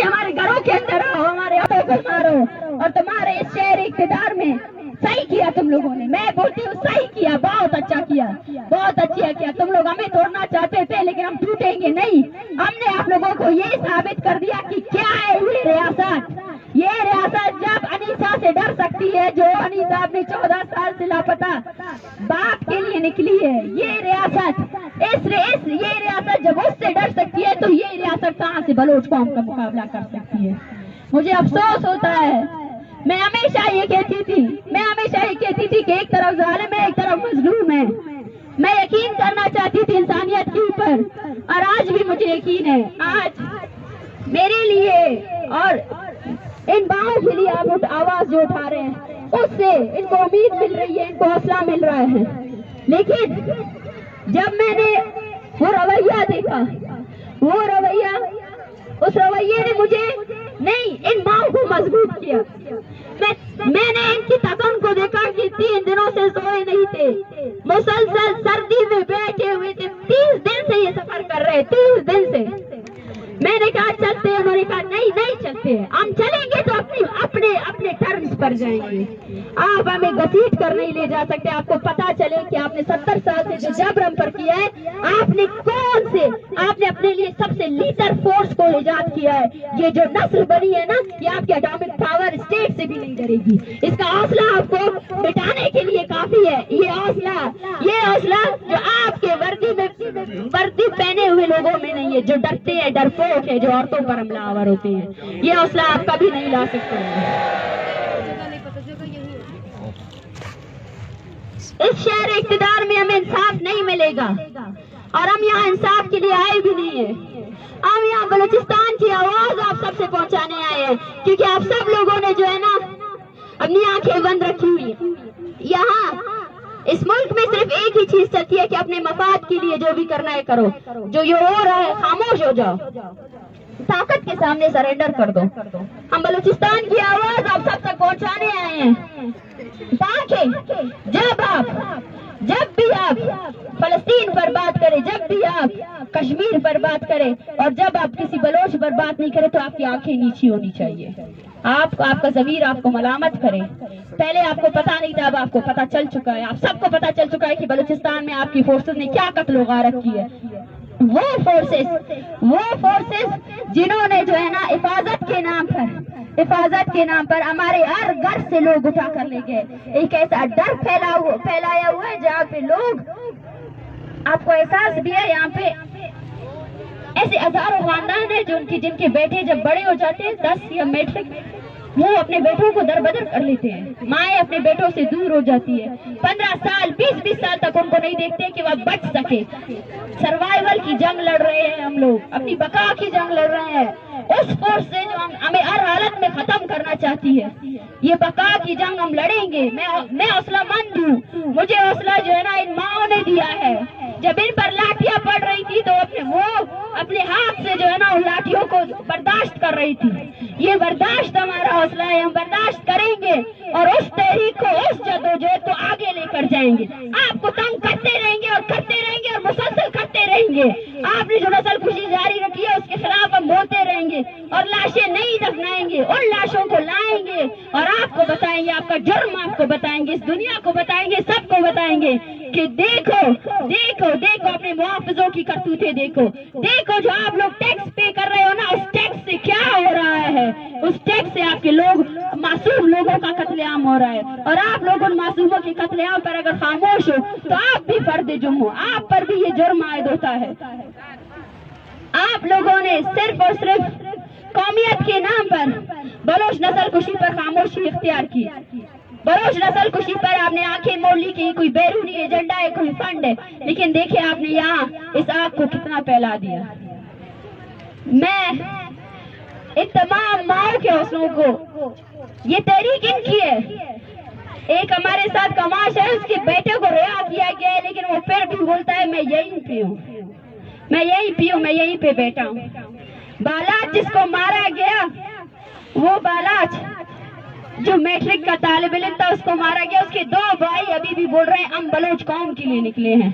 ہمارے گھروں کے اندر آؤ، ہمارے آٹو کو مارو، اور تمہارے اس شہر اقتدار میں صحیح کیا تم لوگوں نے. میں بولتی ہوں صحیح کیا، بہت اچھا کیا، بہت اچھا کیا. تم لوگ ہمیں توڑنا چاہتے تھے لیکن ہم ٹوٹیں گے نہیں. ہم نے آپ لوگوں کو یہ ثابت کر دیا کہ کیا ہے یہ ریاست. یہ ریاست جب انیسا سے ڈر سکتی ہے، جو انیسا اپنے 14 سال سے لاپتہ باپ کے لیے نکلی ہے، یہ ریاست یہ ریاست جب اس سے ڈر سکتی ہے تو یہ ریاست کہاں سے بلوچ قوم کا مقابلہ کر سکتی ہے. مجھے افسوس ہوتا ہے. میں ہمیشہ یہ کہتی تھی کہ ایک طرف ظالم ہے، ایک طرف مظلوم ہے. میں یقین کرنا چاہتی تھی انسانیت کے اوپر، اور آج بھی مجھے یقین ہے. آج میرے لیے اور ان باؤں کے لیے آپ آواز جو اٹھا رہے ہیں، اس سے ان کو امید مل رہی ہے، ان کو حوصلہ مل رہا ہے. لیکن جب میں نے وہ رویہ دیکھا، اس رویے نے مجھے نہیں، ان ماؤں کو مضبوط کیا. میں نے ان کی تکن کو دیکھا کہ 3 دنوں سے سوئے نہیں تھے، مسلسل سردی میں بیٹھے ہوئے تھے. 30 دن سے یہ سفر کر رہے، 30 دن سے. میں نے کہا چلتے ہیں، انہوں نے کہا نہیں چلتے ہیں. ہم چلیں گے تو اپنے ٹرمز پر جائیں گے. آپ ہمیں گھسیٹ کر نہیں لے جا سکتے. آپ کو پتا چلے کہ آپ نے 70 سال سے جو جبر ہم پر کیا ہے، آپ نے اپنے لیے سب سے لیڈر فورس کو ایجاد کیا ہے. یہ جو نسل بنی ہے نا، یہ آپ کے اٹامک پاور اسٹیٹ سے بھی نہیں ڈرے گی. اس کا حوصلہ آپ کو مٹانے کے لیے کافی ہے. یہ حوصلہ جو آپ کے وردی پہنے ہوئے لوگوں میں نہیں ہے، جو ڈرتے ہیں، ڈرپوک ہے، جو عورتوں پر حملہ آور ہوتے ہیں. یہ حوصلہ آپ کبھی نہیں لا سکتے. اس شہر اقتدار میں ہمیں انصاف نہیں ملے گا، اور ہم یہاں انصاف کے لیے آئے بھی نہیں ہیں. ہم یہاں بلوچستان کی آواز آپ سب سے پہنچانے آئے ہیں، کیونکہ آپ سب لوگوں نے جو ہے نا اپنی آنکھیں بند رکھی ہوئی ہیں. یہاں اس ملک میں صرف ایک ہی چیز چلتی ہے کہ اپنے مفاد کے لیے جو بھی کرنا ہے کرو. جو یہ ہو رہا ہے خاموش ہو جاؤ، طاقت کے سامنے سرنڈر کر دو. ہم بلوچستان کی آواز آپ سب تک پہنچانے آئے ہیں تاکہ جب بھی آپ فلسطین پر بات کریں، جب بھی آپ کشمیر پر بات کریں، اور جب آپ کسی بلوچ پر بات نہیں کریں، تو آپ کی آنکھیں نیچی ہونی چاہیے. آپ کا ضمیر آپ کو ملامت کرے. پہلے آپ کو پتا نہیں تھا، اب آپ کو پتا چل چکا ہے. آپ سب کو پتا چل چکا ہے کہ بلوچستان میں آپ کی فورسز نے کیا قتل و غارت کی ہے. وہ فورسز جنہوں نے جو ہے نا حفاظت کے نام پر ہمارے ہر گھر سے لوگ اٹھا کر لے گئے. ایک ایسا ڈر پھیلایا ہوا ہے جہاں پہ لوگ، آپ کو احساس بھی ہے، یہاں پہ ایسے ہزاروں خاندان ہیں جن کے بیٹے جب بڑے ہو جاتے ہیں 10 یا میٹرک، وہ اپنے بیٹوں کو دربدر کر لیتے ہیں. مائیں اپنے بیٹوں سے دور ہو جاتی ہے. 15 سال 20 سال تک ان کو نہیں دیکھتے کہ وہ بچ سکے. سروائیول کی جنگ لڑ رہے ہیں ہم لوگ، اپنی بقا کی جنگ لڑ رہے ہیں. اس فورس سے جو ہمیں ہر حالت میں ختم کرنا چاہتی ہے، یہ بقا کی جنگ ہم لڑیں گے. میں حوصلہ مند ہوں. مجھے حوصلہ جو ہے نا ان ماؤں نے دیا ہے. جب ان پر لاٹیاں پڑ رہی تھی تو اپنے ہاتھ سے جو ہے نا ان لاٹھیوں کو برداشت کر رہی تھی. یہ برداشت ہمارا حوصلہ ہے. ہم برداشت کریں گے اور اس تحریک کو، اس جدوجہد کو آگے لے کر جائیں گے. آپ کو تنگ کرتے رہیں گے اور مسلسل کرتے رہیں گے. آپ نے جو نسل کشی جاری رکھی ہے اس کے خلاف ہم بولتے رہیں گے، اور لاشیں نہیں دفنائیں گے. ان لاشوں کو لائیں گے اور آپ کو بتائیں گے، آپ کا جرم آپ کو بتائیں گے، اس دنیا کو بتائیں گے، سب کو بتائیں گے کہ دیکھو اپنے محافظوں کی کرتوتیں دیکھو جو آپ لوگ ٹیکس پے کر رہے ہو نا، اس ٹیکس سے کیا ہو رہا ہے. اس ٹیکس سے آپ کے معصوم لوگوں کا قتل عام ہو رہا ہے. اور آپ لوگ ان معصوموں کے قتل عام پر اگر خاموش ہو تو آپ بھی فرد جرم ہو، آپ پر بھی یہ جرم عائد ہوتا ہے. آپ لوگوں نے صرف اور صرف قومیت کے نام پر بلوچ نسل کشی پر خاموشی اختیار کی. بلوچ نسل کشی پر آپ نے آنکھیں موڑ لی کہ کوئی بیرونی ایجنڈا ہے، کوئی فنڈ ہے. لیکن دیکھیں آپ نے یہاں اس آگ کو کتنا پھیلا دیا. میں ان تمام ماؤں کے حوصلوں کو، یہ تحریک ان کی ہے. ایک ہمارے ساتھ کماش ہے، اس کے بیٹے کو رہا کیا گیا ہے، لیکن وہ پھر بھی بولتا ہے میں یہیں پہ ہوں، میں یہیں پہ بیٹھا ہوں. بالاچ جس کو مارا گیا، وہ بالاچ جو میٹرک کا طالب علم تھا، اس کو مارا گیا. اس کے 2 بھائی ابھی بھی بول رہے ہیں ہم بلوچ قوم کے لیے نکلے ہیں.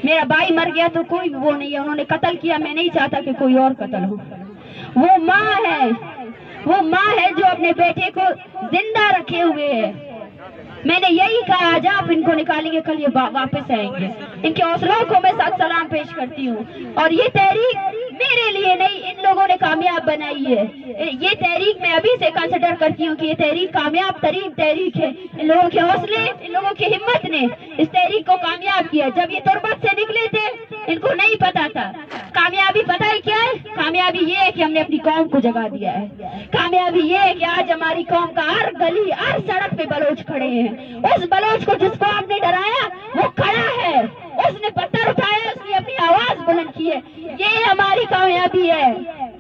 میرا بھائی مر گیا تو کوئی وہ نہیں ہے، انہوں نے قتل کیا. میں نہیں چاہتا کہ کوئی اور قتل ہو. وہ ماں ہے جو اپنے بیٹے کو زندہ رکھے ہوئے ہے. میں نے یہی کہا آج آپ ان کو نکالیں گے کل یہ واپس آئیں گے. ان کے حوصلوں کو میں ساتھ سلام پیش کرتی ہوں. اور یہ تحریک میرے لیے نہیں, ان لوگوں نے کامیاب بنائی ہے. یہ تحریک میں ابھی سے کنسیڈر کرتی ہوں کہ یہ تحریک کامیاب ترین تحریک ہے. ان لوگوں کے حوصلے, ان لوگوں کی ہمت نے اس تحریک کو کامیاب کیا. جب یہ تربت سے نکلے تھے ان کو نہیں پتا تھا. کامیابی پتہ ہے کیا ہے؟ کامیابی یہ ہے کہ ہم نے اپنی قوم کو جگا دیا ہے. کامیابی یہ ہے کہ آج ہماری قوم کا ہر گلی ہر سڑک پہ بلوچ کھڑے ہیں. اس بلوچ کو جس کو آپ نے ڈرایا وہ کھڑا ہے, اس نے پتھر اٹھایا, اس نے اپنی آواز بلند کی ہے. یہ ہماری کامیابی ہے.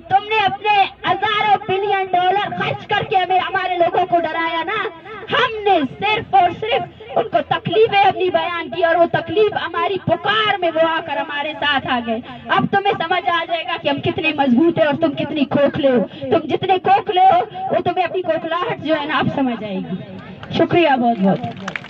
تم نے اپنے ہزاروں بلین ڈالر خرچ کر کے ہمارے لوگوں کو ڈرایا نا. ہم نے صرف اور صرف ان کو تکلیفیں اپنی بیان کی, اور وہ تکلیف ہماری پکار میں وہ آ کر ہمارے ساتھ آ گئے. اب تمہیں سمجھ آ جائے گا کہ ہم کتنے مضبوط ہیں اور تم کتنی کھوکھلے ہو. تم جتنے کھوکھلے ہو وہ تمہیں اپنی کھوکھلاہٹ جو ہے نا اب سمجھ آئے گی. شکریہ بہت بہت.